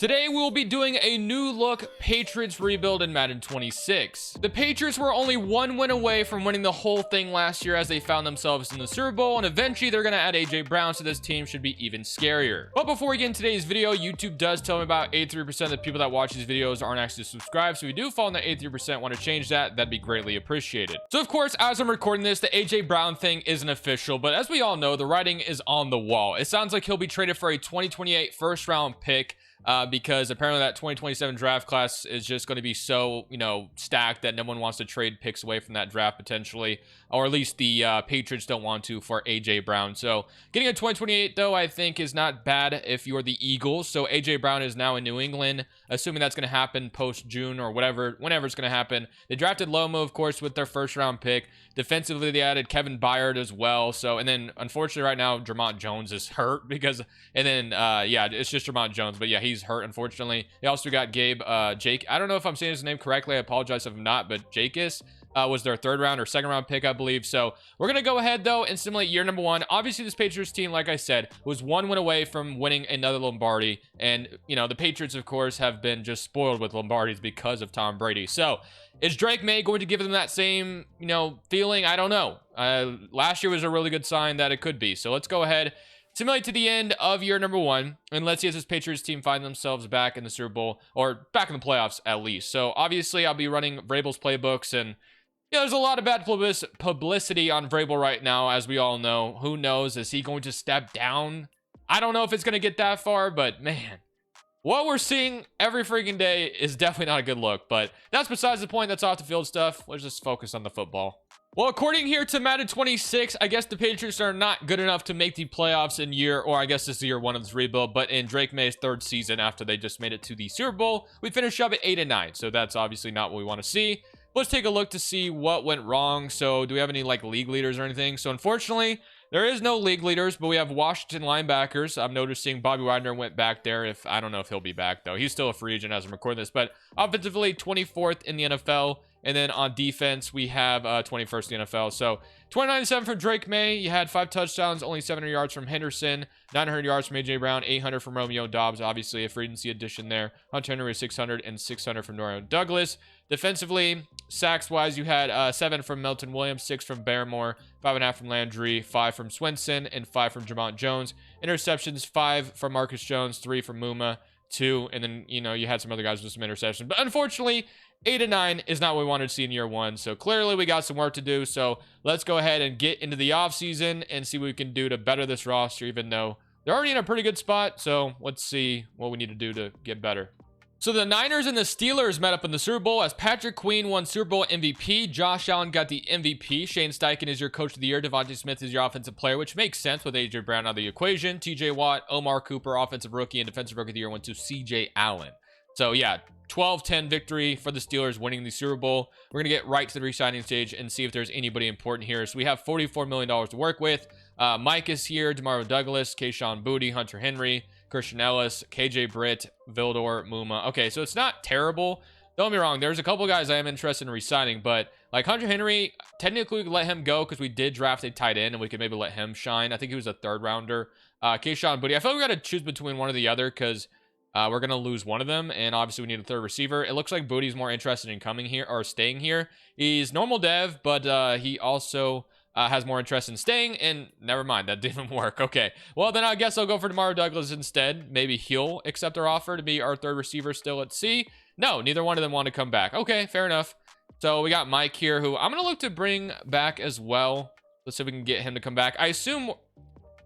Today we will be doing a new look Patriots rebuild in Madden 26. The Patriots were only one win away from winning the whole thing last year as they found themselves in the Super Bowl, and eventually they're going to add AJ Brown, so this team should be even scarier. But before we get into today's video, YouTube does tell me about 83% of the people that watch these videos aren't actually subscribed, so we do fall in the 83%. Want to change that, that'd be greatly appreciated. So of course, as I'm recording this, the AJ Brown thing isn't official, but as we all know, the writing is on the wall. It sounds like he'll be traded for a 2028 first round pick. Because apparently that 2027 draft class is just going to be so, stacked that no one wants to trade picks away from that draft potentially, or at least the Patriots don't want to for AJ Brown. So getting a 2028 though, I think is not bad if you're the Eagles. So AJ Brown is now in New England, assuming that's going to happen post June or whatever, whenever it's going to happen. They drafted Lomo, of course, with their first round pick. Defensively, they added Kevin Byard as well. So, and then unfortunately right now, Jermont Jones is hurt it's just Jermont Jones, but yeah, he's hurt, unfortunately. They also got Gabe, Jake. I don't know if I'm saying his name correctly. I apologize if I'm not, but Jakis was their third round or second round pick, I believe. So we're going to go ahead though and simulate year number one. Obviously this Patriots team, like I said, was one win away from winning another Lombardi. And, the Patriots, of course, have been just spoiled with Lombardis because of Tom Brady. So is Drake May going to give them that same, feeling? I don't know. Last year was a really good sign that it could be. So let's go ahead, simulate to the end of year number one, and let's see if this Patriots team find themselves back in the Super Bowl, or back in the playoffs at least. So obviously I'll be running Vrabel's playbooks, and there's a lot of bad publicity on Vrabel right now, as we all know. Who knows? Is he going to step down? I don't know if it's going to get that far, but man, what we're seeing every freaking day is definitely not a good look. But that's besides the point. That's off the field stuff. Let's just focus on the football. Well, according here to Madden 26, I guess the Patriots are not good enough to make the playoffs in this is year one of this rebuild, but in Drake May's third season after they just made it to the Super Bowl, we finished up at 8-9. So that's obviously not what we want to see. Let's take a look to see what went wrong. So do we have any league leaders or anything? So unfortunately, there is no league leaders, but we have Washington linebackers. I'm noticing Bobby Wagner went back there. I don't know if he'll be back though. He's still a free agent as I'm recording this, but offensively 24th in the NFL. And then on defense, we have 21st in the NFL. So 29-7 from Drake May. You had 5 touchdowns, only 700 yards from Henderson, 900 yards from AJ Brown, 800 from Romeo Doubs. Obviously, a free agency addition there. Hunter Henry 600 and 600 from Dorian Douglas. Defensively, sacks-wise, you had 7 from Melton Williams, 6 from Barrymore, 5.5 from Landry, 5 from Swenson, and 5 from Jermont Jones. Interceptions, 5 from Marcus Jones, 3 from Muma, 2, and then, you had some other guys with some interceptions. But unfortunately, 8-9 is not what we wanted to see in year one. So clearly we got some work to do. So let's go ahead and get into the offseason and see what we can do to better this roster, even though they're already in a pretty good spot. So let's see what we need to do to get better. So the Niners and the Steelers met up in the Super Bowl as Patrick Queen won Super Bowl MVP. Josh Allen got the MVP. Shane Steichen is your coach of the year. Devontae Smith is your offensive player, which makes sense with AJ Brown out of the equation. TJ Watt, Omar Cooper, offensive rookie, and defensive rookie of the year went to CJ Allen. So yeah, 12-10 victory for the Steelers, winning the Super Bowl. We're going to get right to the re-signing stage and see if there's anybody important here. So we have $44 million to work with. Mike is here, DeMario Douglas, Kayshon Boutte, Hunter Henry, Christian Ellis, KJ Britt, Vildor, Muma. Okay, so it's not terrible. Don't get me wrong, there's a couple guys I am interested in re-signing, but like Hunter Henry, technically we could let him go because we did draft a tight end and we could maybe let him shine. I think he was a third rounder. Kayshon Boutte, I feel like we got to choose between one or the other because we're going to lose one of them, and obviously we need a third receiver. It looks like Bootie's more interested in coming here or staying here. He's normal dev, but he also has more interest in staying, and never mind, that didn't work. Okay, well, then I guess I'll go for DeMario Douglas instead. Maybe he'll accept our offer to be our third receiver still at C. No, neither one of them want to come back. Okay, fair enough. So we got Mike here, who I'm going to look to bring back as well. Let's see if we can get him to come back. I assume...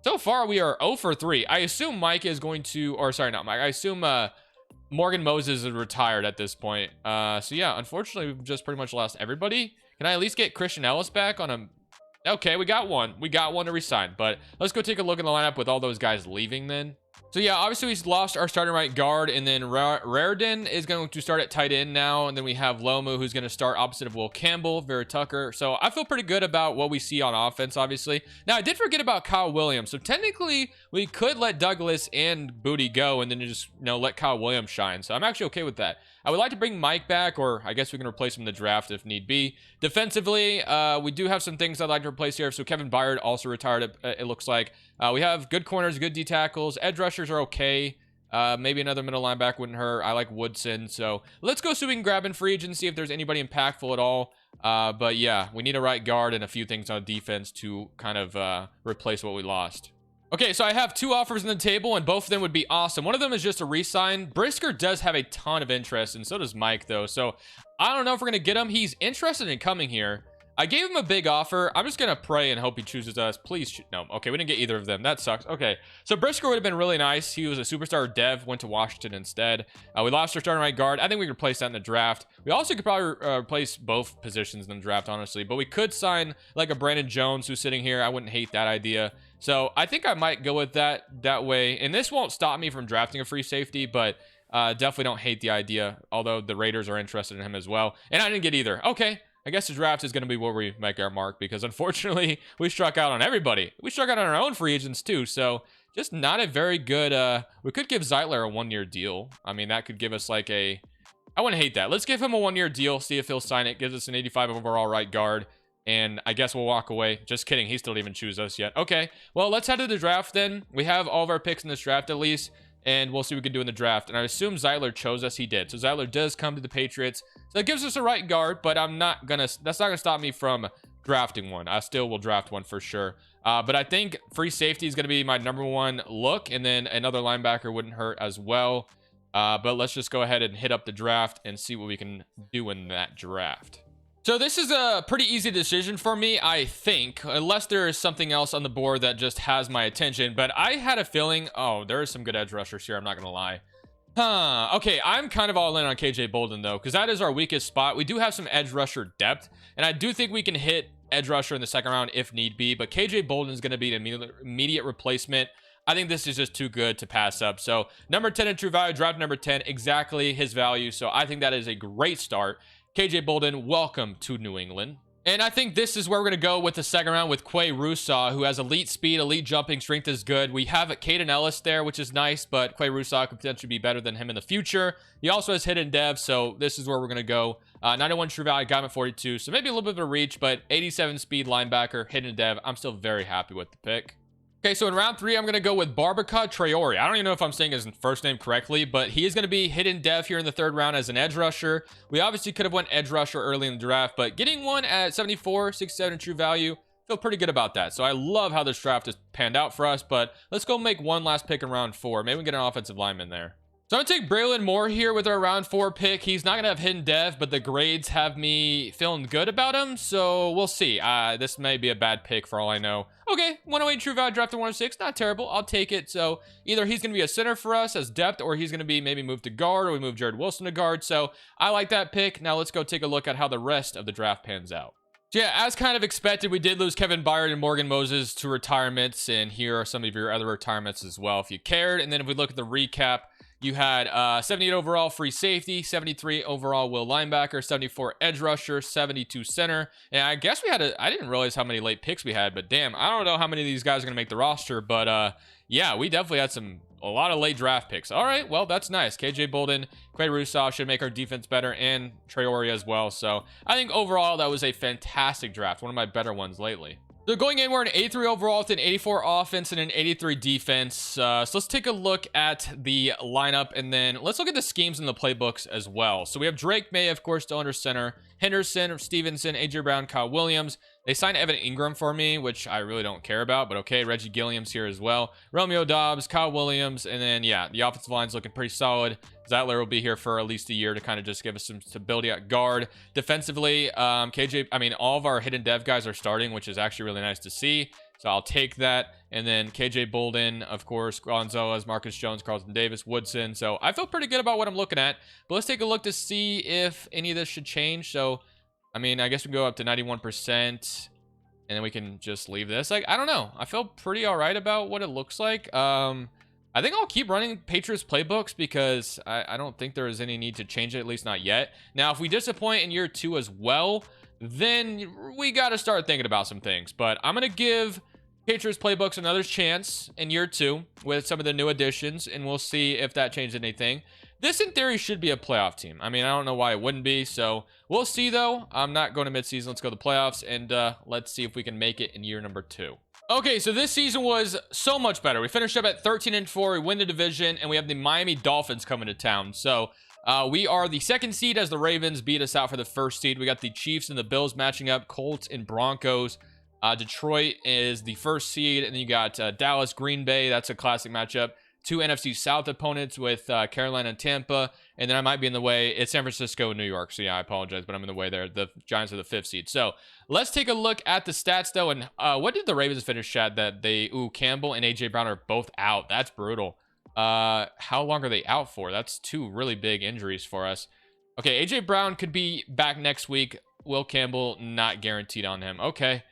So far, we are 0 for 3. I assume Mike is going to... Or, sorry, not Mike. I assume Morgan Moses is retired at this point. So, yeah, unfortunately, we've just pretty much lost everybody. Can I at least get Christian Ellis back on a... Okay, we got one. We got one to resign. But let's go take a look in the lineup with all those guys leaving then. So yeah, obviously we lost our starting right guard, and then Raridan is going to start at tight end now, and then we have Lomu, who's going to start opposite of Will Campbell, Vera Tucker. So I feel pretty good about what we see on offense, obviously. Now I did forget about Kyle Williams, so technically we could let Douglas and Boutte go, and then just let Kyle Williams shine. So I'm actually okay with that. I would like to bring Mike back, or I guess we can replace him in the draft if need be. Defensively, we do have some things I'd like to replace here. So Kevin Byard also retired, it looks like. We have good corners, good D tackles. Edge rushers are okay. Maybe another middle linebacker wouldn't hurt. I like Woodson. So let's go see if we can grab in free agent, see if there's anybody impactful at all. But yeah, we need a right guard and a few things on defense to kind of replace what we lost. Okay, so I have 2 offers on the table, and both of them would be awesome. One of them is just a re-sign. Brisker does have a ton of interest, and so does Mike, though. So I don't know if we're going to get him. He's interested in coming here. I gave him a big offer. I'm just going to pray and hope he chooses us. Please. No. Okay, we didn't get either of them. That sucks. Okay, so Brisker would have been really nice. He was a superstar dev, went to Washington instead. We lost our starting right guard. I think we could replace that in the draft. We also could probably replace both positions in the draft, honestly. But we could sign like a Brandon Jones who's sitting here. I wouldn't hate that idea. So I think I might go with that way. And this won't stop me from drafting a free safety, but definitely don't hate the idea. Although the Raiders are interested in him as well. And I didn't get either. Okay. I guess the draft is going to be where we make our mark because unfortunately we struck out on everybody. We struck out on our own free agents too. So just not a very good, we could give Zeitler a 1-year deal. I mean, that could give us like I wouldn't hate that. Let's give him a 1-year deal. See if he'll sign it. Gives us an 85 overall right guard. And I guess we'll walk away. Just kidding. He still didn't even choose us yet. Okay. Well, let's head to the draft then. We have all of our picks in this draft at least. And we'll see what we can do in the draft. And I assume Zeitler chose us. He did. So Zeitler does come to the Patriots. So that gives us a right guard, but that's not going to stop me from drafting one. I still will draft one for sure. But I think free safety is going to be my #1 look. And then another linebacker wouldn't hurt as well. But let's just go ahead and hit up the draft and see what we can do in that draft. So this is a pretty easy decision for me, I think, unless there is something else on the board that just has my attention. But I had a feeling, oh, there is some good edge rushers here, I'm not going to lie. Okay, I'm kind of all in on KJ Bolden, though, because that is our weakest spot. We do have some edge rusher depth, and I do think we can hit edge rusher in the 2nd round if need be. But KJ Bolden is going to be an immediate replacement. I think this is just too good to pass up. So number 10 in true value, draft number 10, exactly his value. So I think that is a great start. KJ Bolden, welcome to New England. And I think this is where we're going to go with the 2nd round with Quay Rusaw, who has elite speed, elite jumping, strength is good. We have Caden Ellis there, which is nice, but Quay Rusaw could potentially be better than him in the future. He also has hidden dev, so this is where we're going to go. 91 true value, got him at 42, so maybe a little bit of a reach, but 87 speed linebacker, hidden dev. I'm still very happy with the pick. Okay, so in round 3, I'm going to go with Barbaca Traore. I don't even know if I'm saying his first name correctly, but he is going to be hidden dev here in the 3rd round as an edge rusher. We obviously could have went edge rusher early in the draft, but getting one at 74, 67 true value, feel pretty good about that. So I love how this draft has panned out for us, but let's go make one last pick in round 4. Maybe we can get an offensive lineman there. So I'm going to take Braylon Moore here with our round 4 pick. He's not going to have hidden dev, but the grades have me feeling good about him. So we'll see. This may be a bad pick for all I know. Okay, 108 true value, drafted 106. Not terrible. I'll take it. So either he's going to be a center for us as depth, or he's going to be maybe moved to guard, or we move Jared Wilson to guard. So I like that pick. Now let's go take a look at how the rest of the draft pans out. So yeah, as kind of expected, we did lose Kevin Byard and Morgan Moses to retirements. And here are some of your other retirements as well, if you cared. And then if we look at the recap, you had 78 overall free safety, 73 overall will linebacker, 74 edge rusher, 72 center. And I guess we had I didn't realize how many late picks we had, but damn, I don't know how many of these guys are going to make the roster. But yeah, we definitely had a lot of late draft picks. All right, well, that's nice. KJ Bolden, Quay Rusaw should make our defense better, and Traore as well. So I think overall that was a fantastic draft, one of my better ones lately. So going in, we're an 83 overall with an 84 offense and an 83 defense. So let's take a look at the lineup, and then let's look at the schemes in the playbooks as well. So we have Drake May, of course, still under center. Henderson, Stevenson, AJ Brown, Kyle Williams. They signed Evan Ingram for me, which I really don't care about, but okay. Reggie Gilliam's here as well. Romeo Dobbs, Kyle Williams, and then, yeah, the offensive line's looking pretty solid. Zeitler will be here for at least a year to kind of just give us some stability at guard. Defensively, all of our hidden dev guys are starting, which is actually really nice to see. So I'll take that. And then KJ Bolden, of course, Gonzalez, Marcus Jones, Carlton Davis, Woodson. So I feel pretty good about what I'm looking at. But let's take a look to see if any of this should change. So, I mean, I guess we can go up to 91%. And then we can just leave this. Like, I don't know. I feel pretty all right about what it looks like. I think I'll keep running Patriots playbooks because I don't think there is any need to change it, at least not yet. Now, if we disappoint in year 2 as well, then we got to start thinking about some things. But I'm going to give Patriots playbooks another chance in year 2 with some of the new additions, and we'll see if that changes anything. This, in theory, should be a playoff team. I mean, I don't know why it wouldn't be, so we'll see, though. I'm not going to midseason. Let's go to the playoffs, and let's see if we can make it in year number 2. Okay, so this season was so much better. We finished up at 13-4. We win the division, and we have the Miami Dolphins coming to town. So we are the second seed as the Ravens beat us out for the first seed. We got the Chiefs and the Bills matching up, Colts and Broncos. Detroit is the first seed, and then you got Dallas, Green Bay. That's a classic matchup. Two NFC South opponents with Carolina and Tampa, and then I might be in the way. It's San Francisco and New York, so yeah, I apologize, but I'm in the way there. The Giants are the fifth seed. So let's take a look at the stats, though, and what did the Ravens finish, Chad? That they, Campbell and A.J. Brown are both out. That's brutal. How long are they out for? That's two really big injuries for us. Okay, A.J. Brown could be back next week. Will Campbell, not guaranteed on him. Okay.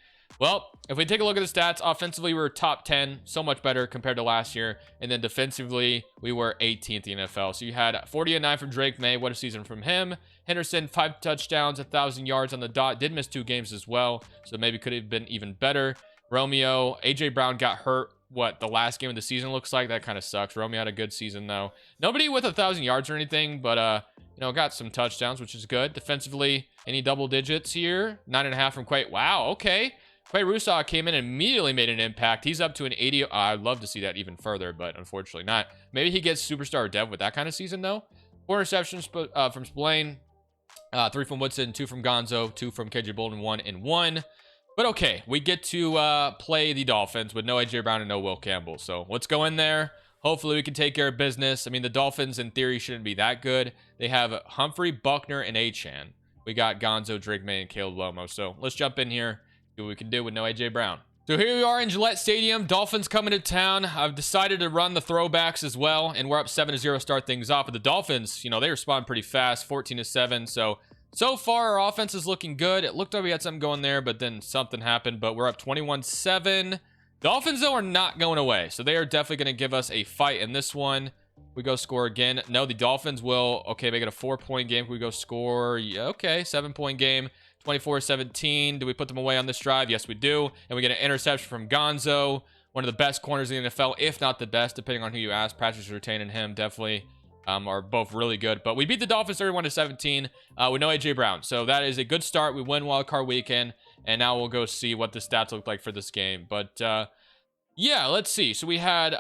Well, if we take a look at the stats, offensively, we were top 10, so much better compared to last year. And then defensively, we were 18th in the NFL. So you had 40-9 from Drake May. What a season from him. Henderson, 5 touchdowns, 1,000 yards on the dot. Did miss 2 games as well, so maybe could have been even better. Romeo, A.J. Brown got hurt, the last game of the season looks like. That kind of sucks. Romeo had a good season, though. Nobody with 1,000 yards or anything, but, got some touchdowns, which is good. Defensively, any double digits here? 9.5 from Quay. Wow, okay. Quay Rusaw came in and immediately made an impact. He's up to an 80. I'd love to see that even further, but unfortunately not. Maybe he gets superstar dev with that kind of season, though. 4 interceptions from Spillane, 3 from Woodson, 2 from Gonzo, 2 from KJ Bolden, 1 and 1. But okay, we get to play the Dolphins with no A.J. Brown and no Will Campbell. So let's go in there. Hopefully we can take care of business. I mean, the Dolphins, in theory, shouldn't be that good. They have Humphrey, Buckner, and Achane. We got Gonzo, Drake May, and Caleb Lomo. So let's jump in here. See what we can do with no A.J. Brown. So here we are in Gillette Stadium. Dolphins coming to town. I've decided to run the throwbacks as well, and we're up 7-0 start things off. But the Dolphins, they respond pretty fast, 14-7. So far, our offense is looking good. It looked like we had something going there, but then something happened. But we're up 21-7. Dolphins, though, are not going away. So they are definitely going to give us a fight in this one. We go score again. No, the Dolphins will, make it a 4-point game. We go score, 7-point game. 24-17. Do we put them away on this drive? Yes, we do. And we get an interception from Gonzo, one of the best corners in the NFL, if not the best, depending on who you ask. Patriots retaining him definitely are both really good. But we beat the Dolphins 31-17 with no A.J. Brown. So that is a good start. We win Wild Card Weekend, and now we'll go see what the stats look like for this game. But yeah, let's see. So we had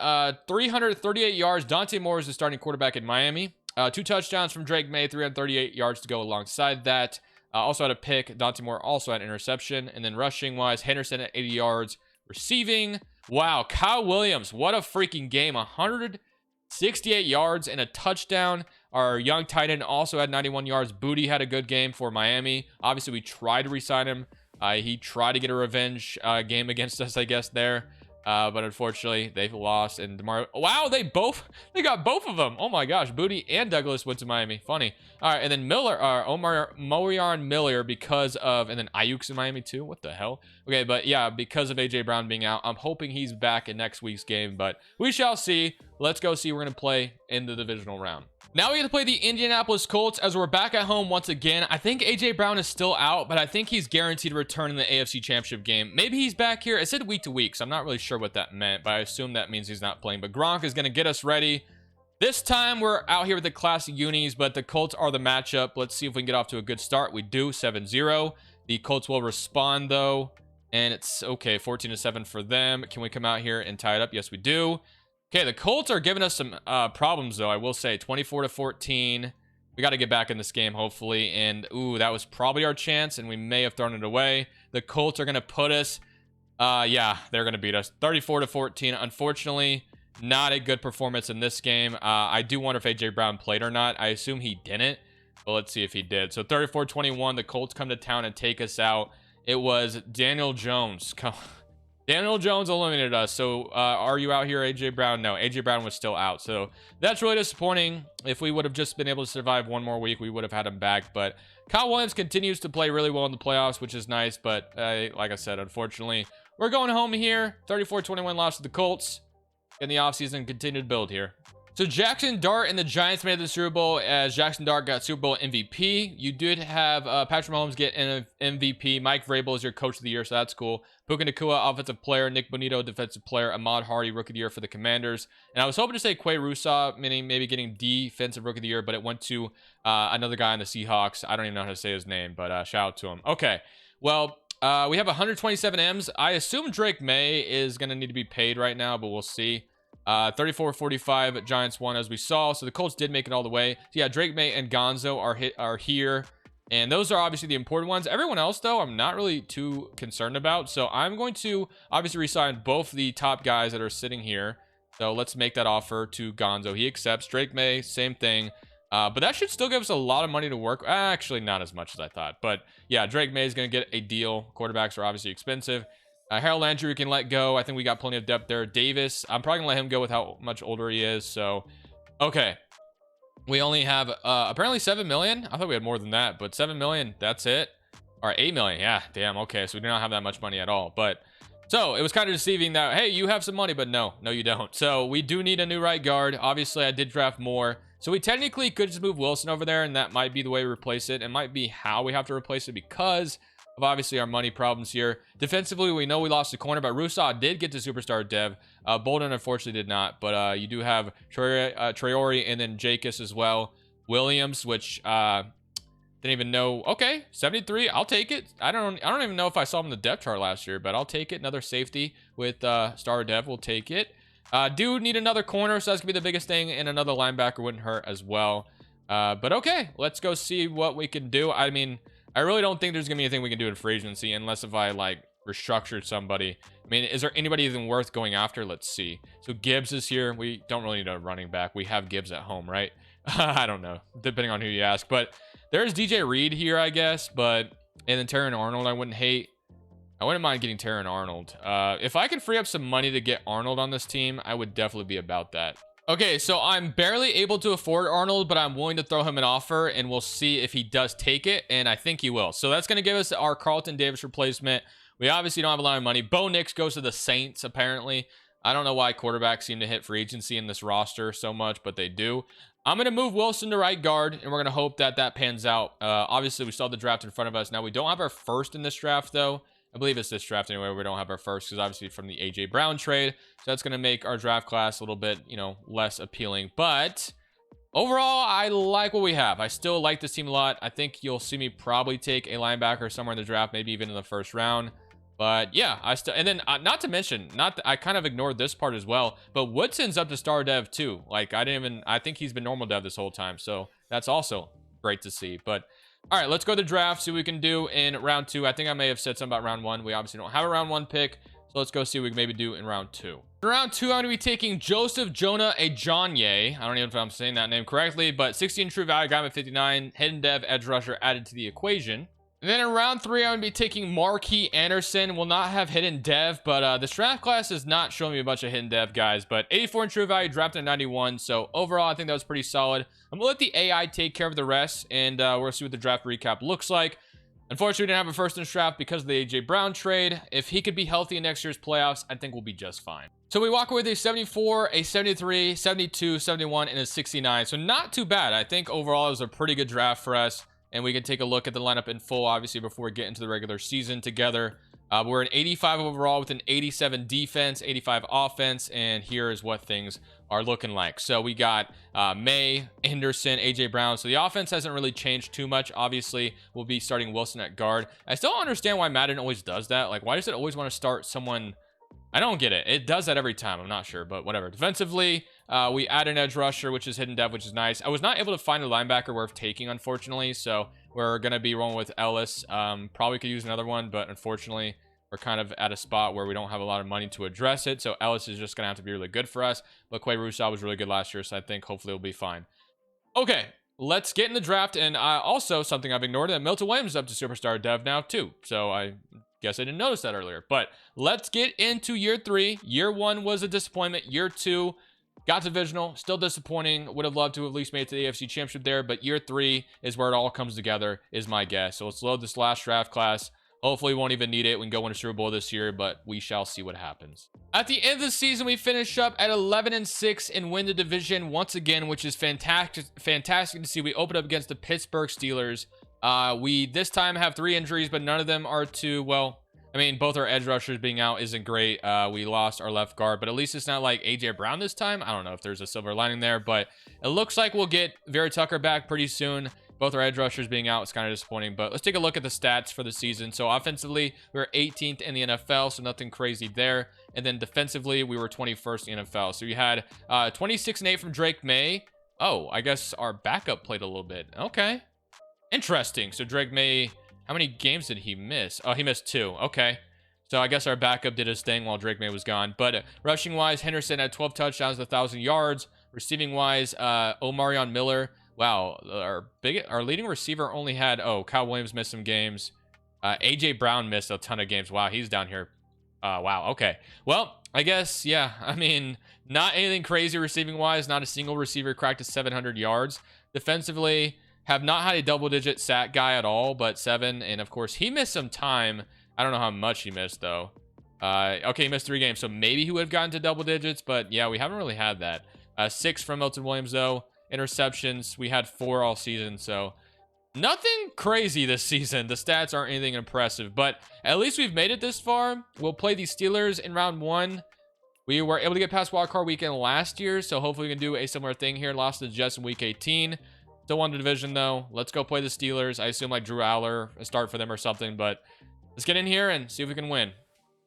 338 yards. Dante Moore is the starting quarterback in Miami. 2 touchdowns from Drake May, 338 yards to go alongside that. Also had a pick. Dante Moore also had an interception. And then rushing-wise, Henderson at 80 yards. Receiving, wow, Kyle Williams, what a freaking game. 168 yards and a touchdown. Our young tight end also had 91 yards. Booty had a good game for Miami. Obviously, we tried to re-sign him. He tried to get a revenge game against us, I guess, there. But unfortunately, they've lost. And DeMar, wow, they got both of them. Oh my gosh, Booty and Douglas went to Miami. Funny. All right, and then Omarion Miller because of, and then Ayuk's in Miami too. What the hell? Okay, but yeah, because of A.J. Brown being out, I'm hoping he's back in next week's game, but we shall see. Let's go see. We're gonna play in the divisional round. Now we get to play the Indianapolis Colts as we're back at home once again. I think A.J. Brown is still out, but I think he's guaranteed to return in the AFC Championship game. Maybe he's back here. It said week to week, so I'm not really sure what that meant, but I assume that means he's not playing. But Gronk is going to get us ready. This time we're out here with the classic unis, but the Colts are the matchup. Let's see if we can get off to a good start. We do, 7-0. The Colts will respond, though, and it's, 14-7 for them. Can we come out here and tie it up? Yes, we do. Okay, the Colts are giving us some problems, though, I will say. 24-14. We got to get back in this game, hopefully. And, that was probably our chance, and we may have thrown it away. The Colts are going to put us... yeah, they're going to beat us. 34-14. Unfortunately, not a good performance in this game. I do wonder if A.J. Brown played or not. I assume he didn't, but let's see if he did. So 34-21, the Colts come to town and take us out. It was Daniel Jones. Daniel Jones eliminated us. So are you out here, A.J. Brown? No, A.J. Brown was still out. So that's really disappointing. If we would have just been able to survive one more week, we would have had him back. But Kyle Williams continues to play really well in the playoffs, which is nice. But like I said, unfortunately, we're going home here. 34-21 loss to the Colts. In the offseason, continued build here. So Jackson Dart and the Giants made the Super Bowl as Jackson Dart got Super Bowl MVP. You did have Patrick Mahomes get an MVP. Mike Vrabel is your coach of the year, so that's cool. Puka Nacua, offensive player. Nick Bonito, defensive player. Ahmad Hardy, rookie of the year for the Commanders. And I was hoping to say Quay Rusaw, meaning maybe getting defensive rookie of the year, but it went to another guy on the Seahawks. I don't even know how to say his name, but shout out to him. Okay, well, We have 127 M's. I assume Drake May is going to need to be paid right now, but we'll see. 34-45 Giants won, as we saw. So the Colts did make it all the way. So yeah, Drake May and Gonzo are here. And those are obviously the important ones. Everyone else, though, I'm not really too concerned about. So I'm going to obviously resign both the top guys that are sitting here. So let's make that offer to Gonzo. He accepts. Drake May, same thing. But that should still give us a lot of money to work. Actually, not as much as I thought. But yeah, Drake May is going to get a deal. Quarterbacks are obviously expensive. Harold Landry we can let go. I think we got plenty of depth there. Davis, I'm probably going to let him go with how much older he is. So, okay. We only have apparently 7 million. I thought we had more than that, but 7 million, that's it. Or 8 million. Yeah, damn. Okay, so we do not have that much money at all. But so it was kind of deceiving that, hey, you have some money, but no, you don't. So we do need a new right guard. Obviously, I did draft more. So we technically could just move Wilson over there, and that might be the way we replace it. It might be how we have to replace it because of obviously our money problems here. Defensively, we know we lost the corner, but Rousseau did get to superstar dev. Bolden unfortunately did not, but you do have Traore and then Jacobs as well. Williams, which didn't even know. Okay, 73, I'll take it. I don't even know if I saw him in the depth chart last year, but I'll take it. Another safety with star dev, we'll take it. Do need another corner, so that's gonna be the biggest thing, and another linebacker wouldn't hurt as well. But okay, let's go see what we can do. I mean, I really don't think there's gonna be anything we can do in free agency unless if I like restructured somebody. I mean, is there anybody even worth going after? Let's see. So Gibbs is here. We don't really need a running back. We have Gibbs at home, right? I don't know, depending on who you ask. But there's DJ Reed here, I guess. But and then Terran Arnold, I wouldn't hate. I wouldn't mind getting Terran Arnold. If I could free up some money to get Arnold on this team, I would definitely be about that. Okay, so I'm barely able to afford Arnold, but I'm willing to throw him an offer, and we'll see if he does take it, and I think he will. So that's going to give us our Carlton Davis replacement. We obviously don't have a lot of money. Bo Nix goes to the Saints, apparently. I don't know why quarterbacks seem to hit free agency in this roster so much, but they do. I'm going to move Wilson to right guard, and we're going to hope that that pans out. Obviously, we still have the draft in front of us. Now, we don't have our first in this draft, though. I believe it's this draft anyway. We don't have our first because obviously from the AJ Brown trade. So that's going to make our draft class a little bit, you know, less appealing. But overall, I like what we have. I still like this team a lot. I think you'll see me probably take a linebacker somewhere in the draft, maybe even in the first round. But yeah, and then not to mention, I kind of ignored this part as well, but Woodson's up to star dev too. Like I think he's been normal dev this whole time. So that's also great to see. But all right, let's go to the draft, see what we can do in round 2. I think I may have said something about round 1. We obviously don't have a round 1 pick, so let's go see what we can maybe do in round 2. In round 2, I'm going to be taking Joseph Jonah Ajonye. I don't even know if I'm saying that name correctly, but 16 true value, got him at 59. Hidden dev, edge rusher added to the equation. And then in round 3, I'm going to be taking Marquis Anderson. Will not have hidden dev, but this draft class is not showing me a bunch of hidden dev guys. But 84 in true value, drafted at 91. So overall, I think that was pretty solid. I'm going to let the AI take care of the rest, and we'll see what the draft recap looks like. Unfortunately, we didn't have a first in this draft because of the AJ Brown trade. If he could be healthy in next year's playoffs, I think we'll be just fine. So we walk away with a 74, a 73, 72, 71, and a 69. So not too bad. I think overall it was a pretty good draft for us. And we can take a look at the lineup in full, obviously, before we get into the regular season together. We're an 85 overall with an 87 defense, 85 offense, and here is what things are looking like. So we got May, Henderson, AJ Brown. So the offense hasn't really changed too much. Obviously, we'll be starting Wilson at guard. I still don't understand why Madden always does that. Like, why does it always want to start someone? I don't get it. It does that every time. I'm not sure, but whatever. Defensively, we add an edge rusher, which is hidden dev, which is nice. I was not able to find a linebacker worth taking, unfortunately, so we're going to be rolling with Ellis. Probably could use another one, but unfortunately, we're kind of at a spot where we don't have a lot of money to address it, so Ellis is just going to have to be really good for us. But Quay Rousseau was really good last year, so I think hopefully it'll be fine. Okay, let's get in the draft, and also, something I've ignored, that Milton Williams is up to superstar dev now, too, so I guess I didn't notice that earlier. But let's get into year 3. Year 1 was a disappointment. Year 2 got divisional, still disappointing. Would have loved to have at least made it to the AFC Championship there, but year 3 is where it all comes together, is my guess. So let's load this last draft class. Hopefully we won't even need it. We can go win a Super Bowl this year, but we shall see what happens. At the end of the season, we finish up at 11-6 and win the division once again, which is fantastic to see. We open up against the Pittsburgh Steelers. We this time have 3 injuries, but none of them are too, well, I mean, both our edge rushers being out isn't great. We lost our left guard, but at least it's not like AJ Brown this time. I don't know if there's a silver lining there, but it looks like we'll get Vera Tucker back pretty soon. Both our edge rushers being out is kind of disappointing, but let's take a look at the stats for the season. So offensively, we were 18th in the NFL, so nothing crazy there. And then defensively, we were 21st in the NFL. So we had 26-8 from Drake May. Oh, I guess our backup played a little bit. Okay. Interesting. So Drake May, how many games did he miss? Oh, he missed 2. Okay. So I guess our backup did his thing while Drake May was gone. But rushing-wise, Henderson had 12 touchdowns, 1,000 yards. Receiving-wise, Omarion Miller. Wow, our leading receiver only had, Kyle Williams missed some games. AJ Brown missed a ton of games. Wow, he's down here. Wow, okay. Well, I guess, yeah, I mean, not anything crazy receiving-wise. Not a single receiver cracked to 700 yards. Defensively, have not had a double-digit sack guy at all, but 7. And, of course, he missed some time. I don't know how much he missed, though. Okay, he missed 3 games, so maybe he would have gotten to double digits, but, yeah, we haven't really had that. 6 from Milton Williams, though. Interceptions, we had 4 all season, so nothing crazy this season. The stats aren't anything impressive, but at least we've made it this far. We'll play the Steelers in round 1. We were able to get past wildcard weekend last year, so hopefully we can do a similar thing here. Lost to the Jets in week 18. Still won the division, though. Let's go play the Steelers. I assume like Drew Aller, a start for them or something, but let's get in here and see if we can win.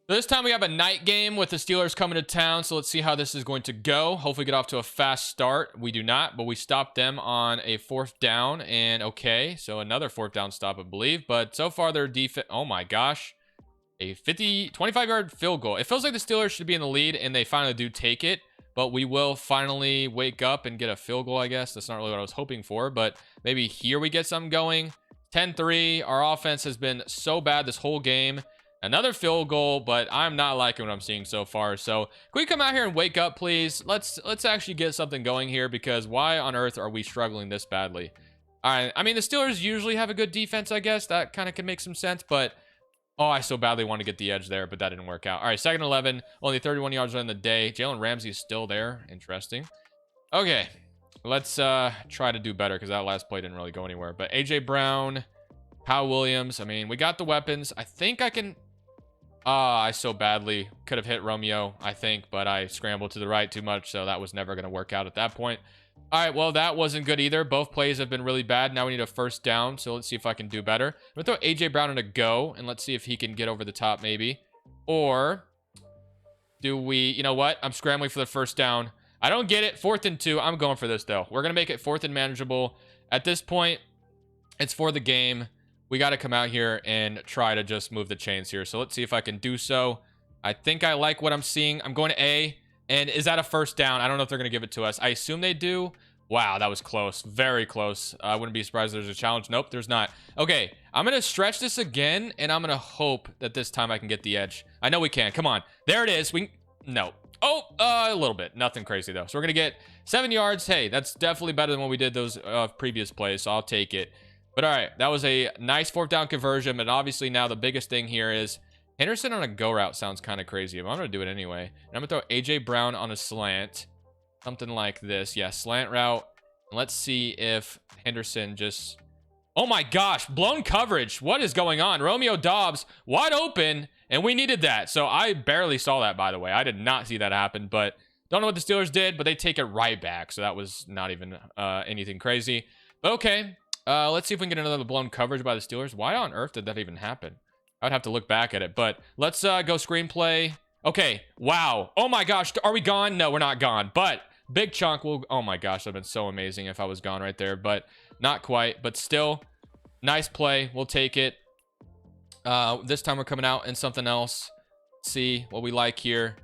So this time we have a night game with the Steelers coming to town, so let's see how this is going to go. Hopefully get off to a fast start. We do not, but we stopped them on a 4th down, and okay, so another 4th down stop, I believe. But so far their defense, oh my gosh, a 25-yard field goal. It feels like the Steelers should be in the lead, and they finally do take it, but we will finally wake up and get a field goal, I guess. That's not really what I was hoping for, but maybe here we get something going. 10-3, our offense has been so bad this whole game. Another field goal, but I'm not liking what I'm seeing so far. So can we come out here and wake up, please? Let's actually get something going here, because why on earth are we struggling this badly? All right, I mean, the Steelers usually have a good defense, I guess. That kind of can make some sense, but oh, I so badly want to get the edge there, but that didn't work out. All right, 2nd and 11, only 31 yards on the day. Jalen Ramsey is still there. Interesting. Okay, let's try to do better, because that last play didn't really go anywhere. But AJ Brown, Kyle Williams, I mean, we got the weapons. I think I can... I so badly could have hit Romeo, I think, but I scrambled to the right too much, so that was never going to work out at that point. All right, well, that wasn't good either. Both plays have been really bad. Now we need a 1st down, so let's see if I can do better. I'm going to throw AJ Brown in a go, and let's see if he can get over the top maybe. Or do we, you know what? I'm scrambling for the 1st down. I don't get it. 4th and 2. I'm going for this, though. We're going to make it 4th and manageable. At this point, it's for the game. We got to come out here and try to just move the chains here. So let's see if I can do so. I think I like what I'm seeing. I'm going to A. And is that a 1st down? I don't know if they're going to give it to us. I assume they do. Wow, that was close. Very close. I wouldn't be surprised if there's a challenge. Nope, there's not. Okay, I'm going to stretch this again, and I'm going to hope that this time I can get the edge. I know we can. Come on. There it is. No. Oh, a little bit. Nothing crazy, though. So we're going to get 7 yards. Hey, that's definitely better than what we did those previous plays, so I'll take it. But all right, that was a nice 4th down conversion. But obviously now the biggest thing here is Henderson on a go route sounds kind of crazy, but I'm going to do it anyway. And I'm going to throw AJ Brown on a slant. Something like this. Yeah, slant route. And let's see if Henderson just... Oh my gosh, blown coverage. What is going on? Romeo Doubs wide open, and we needed that. So I barely saw that, by the way. I did not see that happen, but don't know what the Steelers did, but they take it right back. So that was not even anything crazy. But okay. Let's see if we can get another blown coverage by the Steelers. Why on earth did that even happen? I would have to look back at it, but let's go screenplay. Okay, wow. Oh my gosh, are we gone? No, we're not gone, but big chunk will... Oh my gosh, that would have been so amazing if I was gone right there, but not quite. But still, nice play. We'll take it. This time we're coming out in something else. Let's see what we like here.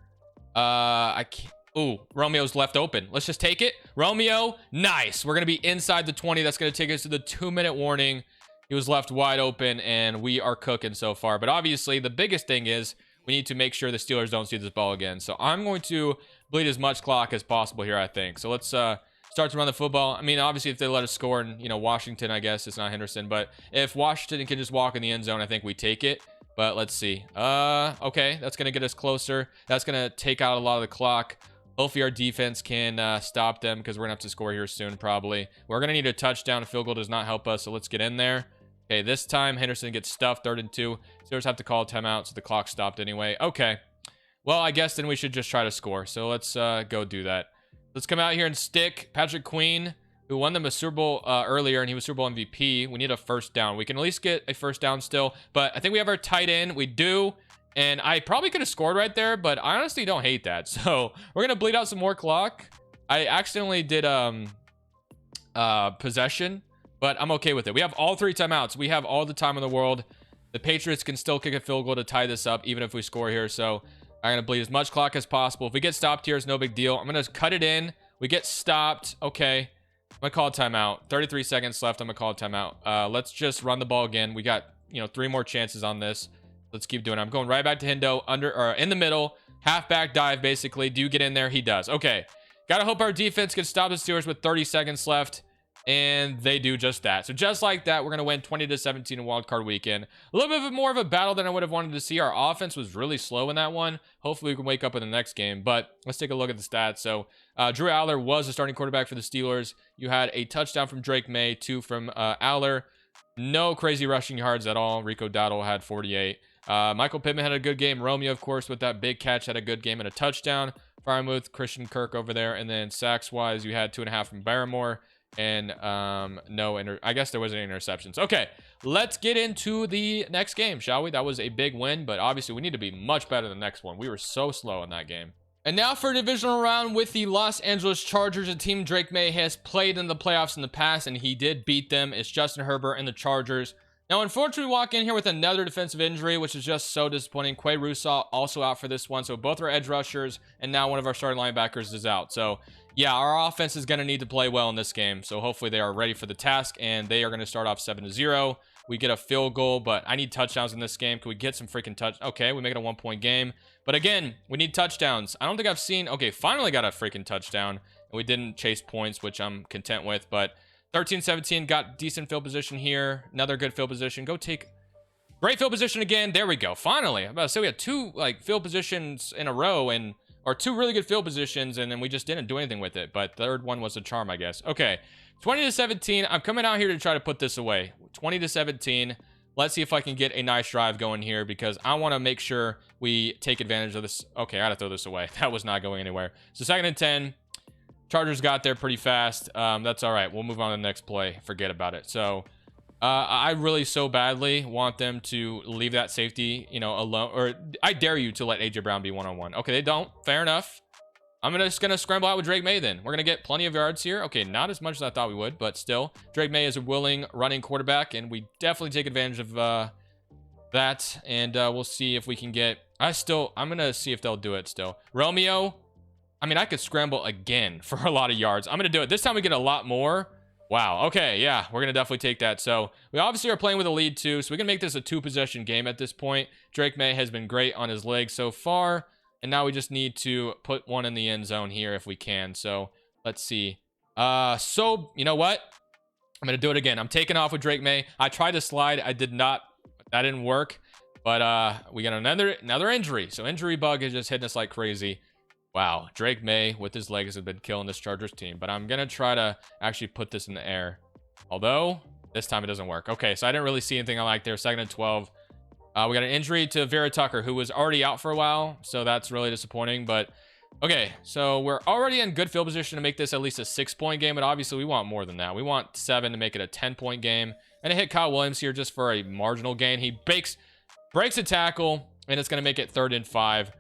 I can't... Ooh, Romeo's left open. Let's just take it. Romeo, nice. We're going to be inside the 20. That's going to take us to the 2-minute warning. He was left wide open, and we are cooking so far. But obviously, the biggest thing is we need to make sure the Steelers don't see this ball again. So I'm going to bleed as much clock as possible here, I think. So let's start to run the football. I mean, obviously, if they let us score, and, you know, Washington, I guess, it's not Henderson. But if Washington can just walk in the end zone, I think we take it. But let's see. Okay, that's going to get us closer. That's going to take out a lot of the clock. Hopefully our defense can stop them, because we're going to have to score here soon, probably. We're going to need a touchdown. A field goal does not help us, so let's get in there. Okay, this time Henderson gets stuffed, 3rd and 2. Steelers have to call a timeout, so the clock stopped anyway. Okay. Well, I guess then we should just try to score. So let's go do that. Let's come out here and stick. Patrick Queen who won them a Super Bowl earlier, and he was Super Bowl MVP. We need a first down. We can at least get a first down still, but I think we have our tight end. We do, and I probably could have scored right there, but I honestly don't hate that. So we're gonna bleed out some more clock. I accidentally did possession, but I'm okay with it. We have all 3 timeouts. We have all the time in the world. The Patriots can still kick a field goal to tie this up, even if we score here. So I'm gonna bleed as much clock as possible. If we get stopped here, it's no big deal. I'm gonna cut it in. We get stopped. Okay. I'm gonna call a timeout. 33 seconds left. I'm gonna call a timeout. Let's just run the ball again. We got, 3 more chances on this. Let's keep doing it. I'm going right back to Hindo, in the middle, halfback dive, basically. Do you get in there? He does. Okay. Gotta hope our defense can stop the Steelers with 30 seconds left, and they do just that. So just like that, we're gonna win 20-17 in Wild Card Weekend. A little bit more of a battle than I would have wanted to see. Our offense was really slow in that one. Hopefully we can wake up in the next game, but let's take a look at the stats. So Drew Aller was the starting quarterback for the Steelers. You had a touchdown from Drake May, 2 from Aller. No crazy rushing yards at all. Rico Dowdle had 48. Michael Pittman had a good game. Romeo, of course, with that big catch, had a good game and a touchdown. Firemouth, Christian Kirk over there. And then sacks wise, you had 2.5 from Barrymore. And I guess there wasn't any interceptions. Okay, let's get into the next game, shall we? That was a big win, but obviously we need to be much better than the next one. We were so slow in that game. And now for a divisional round with the Los Angeles Chargers, a team Drake May has played in the playoffs in the past, and he did beat them. It's Justin Herbert and the Chargers. Now, unfortunately, we walk in here with another defensive injury, which is just so disappointing. Quay Russaw also out for this one. So both our edge rushers, and now one of our starting linebackers is out. So yeah, our offense is going to need to play well in this game. So hopefully they are ready for the task, and they are going to start off 7-0. We get a field goal, but I need touchdowns in this game. Can we get some freaking touch? Okay, we make it a 1-point game. But again, we need touchdowns. I don't think I've seen... Okay, finally got a freaking touchdown. And we didn't chase points, which I'm content with. But 13-17, got decent field position here. Another good field position. Go take... Great field position again. There we go. Finally. I'm about to say we had 2 field positions in a row, or 2 really good field positions, and then we just didn't do anything with it. But third one was a charm, I guess. Okay, 20-17. I'm coming out here to try to put this away. 20-17. Let's see if I can get a nice drive going here, because I want to make sure we take advantage of this. Okay, I gotta throw this away. That was not going anywhere. So 2nd and 10. Chargers got there pretty fast. That's all right. We'll move on to the next play. Forget about it. So I really so badly want them to leave that safety, alone. Or I dare you to let AJ Brown be one-on-one. Okay, they don't. Fair enough. I'm just going to scramble out with Drake May then. We're going to get plenty of yards here. Okay, not as much as I thought we would, but still. Drake May is a willing running quarterback, and we definitely take advantage of that. And we'll see if we can get... I'm going to see if they'll do it still. Romeo, I mean, I could scramble again for a lot of yards. I'm going to do it. This time we get a lot more. Wow. Okay. Yeah, we're going to definitely take that. So we obviously are playing with a lead too. So we can make this a 2-possession game at this point. Drake May has been great on his legs so far. And now we just need to put one in the end zone here if we can. So let's see. So you know what? I'm going to do it again. I'm taking off with Drake May. I tried to slide. That didn't work. But we got another injury. So injury bug is just hitting us like crazy. Wow, Drake May with his legs have been killing this Chargers team. But I'm going to try to actually put this in the air. Although, this time it doesn't work. Okay, so I didn't really see anything I like there. 2nd and 12. We got an injury to Vera Tucker, who was already out for a while. So that's really disappointing. But, okay, so we're already in good field position to make this at least a 6-point game. But obviously, we want more than that. We want 7 to make it a 10-point game. And I hit Kyle Williams here just for a marginal gain. He breaks a tackle, and it's going to make it 3rd and 5.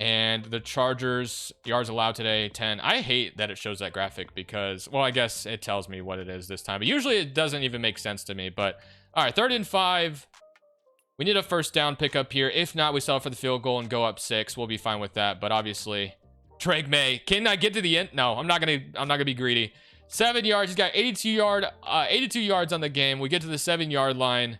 And the Chargers yards allowed today, 10. I hate that it shows that graphic because, well, I guess it tells me what it is this time. But usually it doesn't even make sense to me. But, all right, 3rd and 5. We need a first down pickup here. If not, we settle for the field goal and go up 6. We'll be fine with that. But obviously, Drake May, can I get to the end? No, I'm not gonna be greedy. 7 yards. He's got 82 yards on the game. We get to the 7-yard line.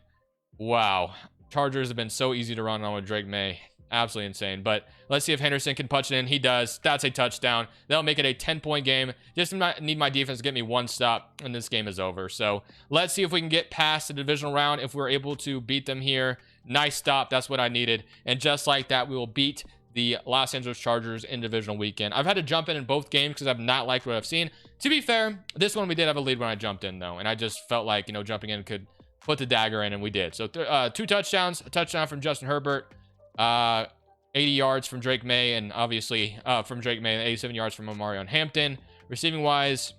Wow. Chargers have been so easy to run on with Drake May. Absolutely insane. But let's see if Henderson can punch it in. He does. That's a touchdown. That'll make it a 10-point game. Just need my defense to get me 1 stop, and this game is over. So let's see if we can get past the divisional round. If we're able to beat them here, nice stop. That's what I needed. And just like that, we will beat the Los Angeles Chargers in divisional weekend. I've had to jump in both games because I've not liked what I've seen. To be fair, this one we did have a lead when I jumped in, though. And I just felt like, jumping in could put the dagger in, and we did. So 2 touchdowns, a touchdown from Justin Herbert. 80 yards from Drake May, and obviously from Drake May, and 87 yards from Omarion Hampton. Receiving wise,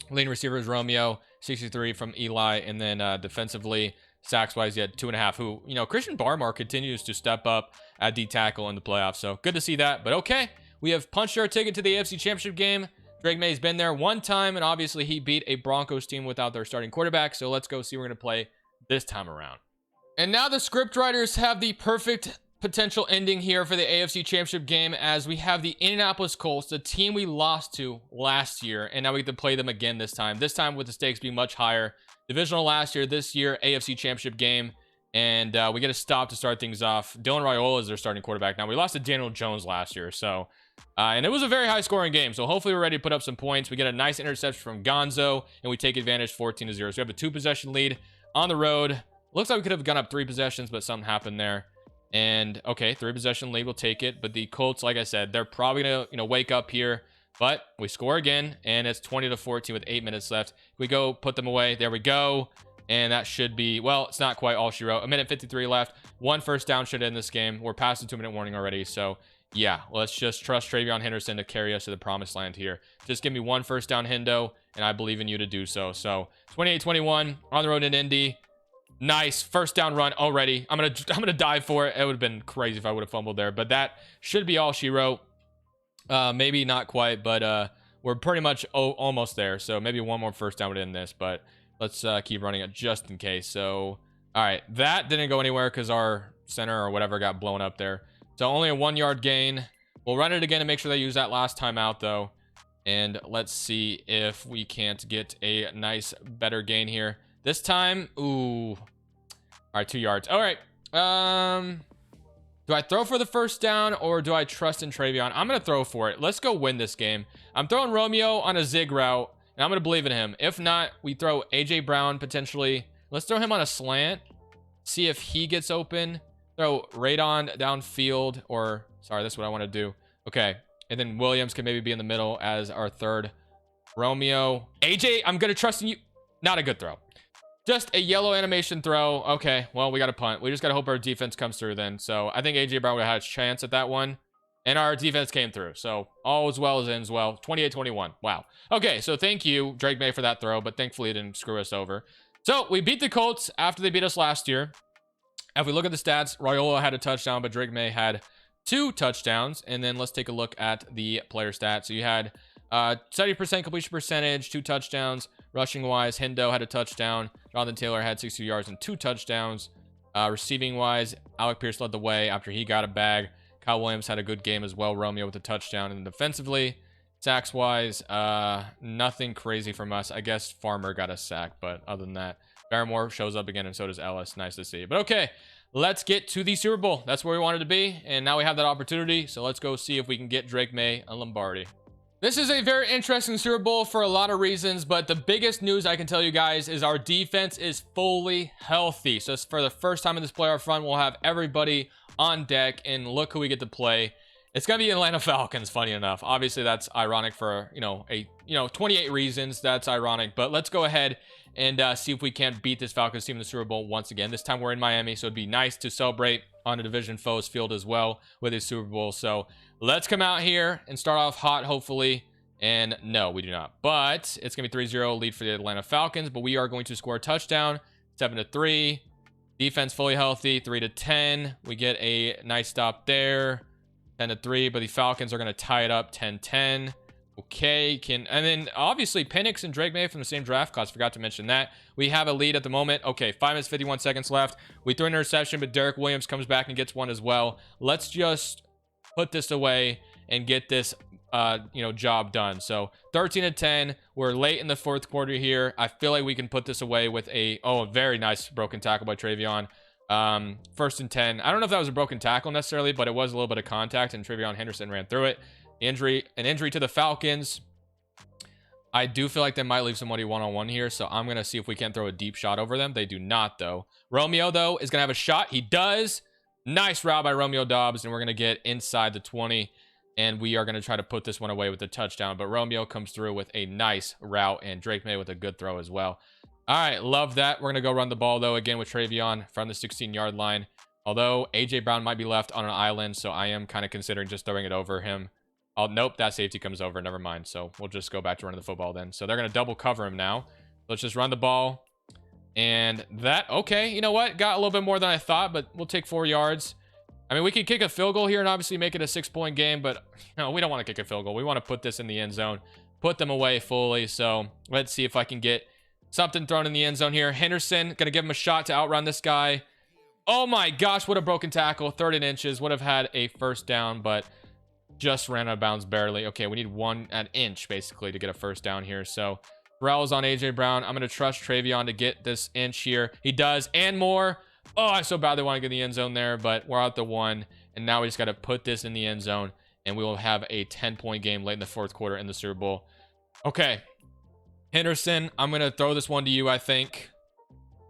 Leading receiver is Romeo, 63 from Eli. And then defensively, sacks wise, you had 2.5. Who, Christian Barmore continues to step up at D tackle in the playoffs. So good to see that. But okay, we have punched our ticket to the AFC Championship game. Drake May's been there one time, and obviously he beat a Broncos team without their starting quarterback. So let's go see what we're going to play this time around. And now the script writers have the perfect potential ending here for the AFC Championship game, as we have the Indianapolis Colts, the team we lost to last year, and now we get to play them again this time with the stakes being much higher. Divisional last year, this year AFC Championship game, and we get a stop to start things off. Dylan Raiola is their starting quarterback. Now we lost to Daniel Jones last year, so and it was a very high scoring game, so hopefully we're ready to put up some points. We get a nice interception from Gonzo, and we take advantage 14-0. So we have a 2-possession lead on the road. Looks like we could have gone up 3 possessions, but something happened there. And okay, 3-possession lead, we'll take it. But the Colts, like I said, they're probably gonna wake up here. But we score again, and it's 20-14 with 8 minutes left. We go put them away. There we go. And that should be, well, it's not quite all she wrote. 1:53 left. 1 first down should end this game. We're past the 2-minute warning already. So yeah, let's just trust Travion Henderson to carry us to the promised land here. Just give me 1 first down, Hendo, and I believe in you to do so. So 28-21 on the road in Indy. Nice first down run already. I'm gonna dive for it. It would have been crazy if I would have fumbled there, but that should be all she wrote. Maybe not quite, but we're pretty much almost there. So maybe 1 more first down would end this, but let's keep running it just in case. So all right, that didn't go anywhere because our center or whatever got blown up there. So only a 1-yard gain. We'll run it again to make sure they use that last time out though. And let's see if we can't get a nice, better gain here. This time, ooh. All right, 2 yards. All right. Do I throw for the first down or do I trust in Travion? I'm going to throw for it. Let's go win this game. I'm throwing Romeo on a zig route, and I'm going to believe in him. If not, we throw AJ Brown potentially. Let's throw him on a slant. See if he gets open. Throw Radon downfield, or sorry, that's what I want to do. Okay. And then Williams can maybe be in the middle as our third. Romeo. AJ, I'm going to trust in you. Not a good throw. Just a yellow animation throw. Okay, well, we got to punt. We just got to hope our defense comes through then. So I think AJ Brown would have had a chance at that one. And our defense came through. So all as well as ends well. 28-21. Wow. Okay, so thank you, Drake May, for that throw. But thankfully, it didn't screw us over. So we beat the Colts after they beat us last year. If we look at the stats, Raiola had a touchdown, but Drake May had 2 touchdowns. And then let's take a look at the player stats. So you had 70% completion percentage, 2 touchdowns. Rushing wise, Hendo had a touchdown. Jonathan Taylor had 60 yards and 2 touchdowns. Receiving wise, Alec Pierce led the way after he got a bag. Kyle Williams had a good game as well. Romeo with a touchdown. And defensively, sacks wise, nothing crazy from us. I guess Farmer got a sack, but other than that, Barrymore shows up again, and so does Ellis. Nice to see. But okay, let's get to the Super Bowl. That's where we wanted to be, and now we have that opportunity. So let's go see if we can get Drake May a Lombardi. This is a very interesting Super Bowl for a lot of reasons, but the biggest news I can tell you guys is our defense is fully healthy. So for the first time in this playoff run, we'll have everybody on deck, and look who we get to play. It's going to be Atlanta Falcons, funny enough. Obviously, that's ironic for, 28 reasons. That's ironic, but let's go ahead and see if we can't beat this Falcons team in the Super Bowl once again. This time we're in Miami, so it'd be nice to celebrate on a division foe's field as well with a Super Bowl. So let's come out here and start off hot, hopefully. And no, we do not. But it's going to be 3-0 lead for the Atlanta Falcons. But we are going to score a touchdown, 7-3. Defense fully healthy, 3-10. We get a nice stop there, 10-3. But the Falcons are going to tie it up, 10-10. Okay, and then obviously Penix and Drake May from the same draft class. Forgot to mention that. We have a lead at the moment. Okay, 5 minutes, 51 seconds left. We threw an interception, but Derek Williams comes back and gets one as well. Let's just put this away and get this job done. So 13-10. We're late in the 4th quarter here. I feel like we can put this away with a very nice broken tackle by Travion. 1st and 10. I don't know if that was a broken tackle necessarily, but it was a little bit of contact, and Travion Henderson ran through it. An injury to the Falcons. I do feel like they might leave somebody one-on-one here, so I'm going to see if we can throw a deep shot over them. They do not, though. Romeo, though, is going to have a shot. He does. Nice route by Romeo Dobbs, and we're going to get inside the 20, and we are going to try to put this one away with a touchdown, but Romeo comes through with a nice route, and Drake May with a good throw as well. All right, love that. We're going to go run the ball, though, again with Travion from the 16-yard line, although A.J. Brown might be left on an island, so I am kind of considering just throwing it over him. Oh, nope, that safety comes over. Never mind. So we'll just go back to running the football then. So they're going to double cover him now. Let's just run the ball. And that, okay, you know what? Got a little bit more than I thought, but we'll take 4 yards. I mean, we could kick a field goal here and obviously make it a 6-point game, but no, we don't want to kick a field goal. We want to put this in the end zone, put them away fully. So let's see if I can get something thrown in the end zone here. Henderson, going to give him a shot to outrun this guy. Oh my gosh, what a broken tackle. 3rd and inches. Would have had a first down, but just ran out of bounds barely. Okay, we need an inch basically to get a first down here. So Terrell is on AJ Brown. I'm going to trust Travion to get this inch here. He does, and more. Oh, I so badly want to get in the end zone there, but we're out the 1. And now we just got to put this in the end zone, and we will have a 10-point game late in the 4th quarter in the Super Bowl. Okay. Henderson, I'm going to throw this one to you, I think.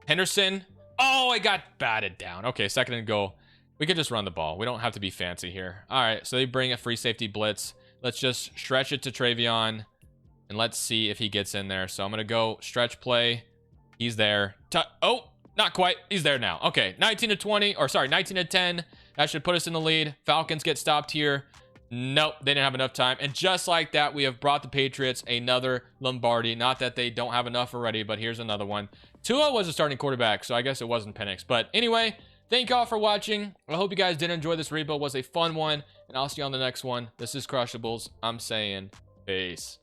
Henderson. Oh, I got batted down. Okay, 2nd and goal. We could just run the ball. We don't have to be fancy here. All right, so they bring a free safety blitz. Let's just stretch it to Travion, and let's see if he gets in there. So I'm going to go stretch play. He's there. Oh, not quite. He's there now. Okay, 19-20, or sorry, 19-10. That should put us in the lead. Falcons get stopped here. Nope, they didn't have enough time. And just like that, we have brought the Patriots another Lombardi. Not that they don't have enough already, but here's another one. Tua was a starting quarterback, so I guess it wasn't Penix. But anyway, thank y'all for watching. I hope you guys did enjoy this rebuild. It was a fun one, and I'll see you on the next one. This is Crushables. I'm saying peace.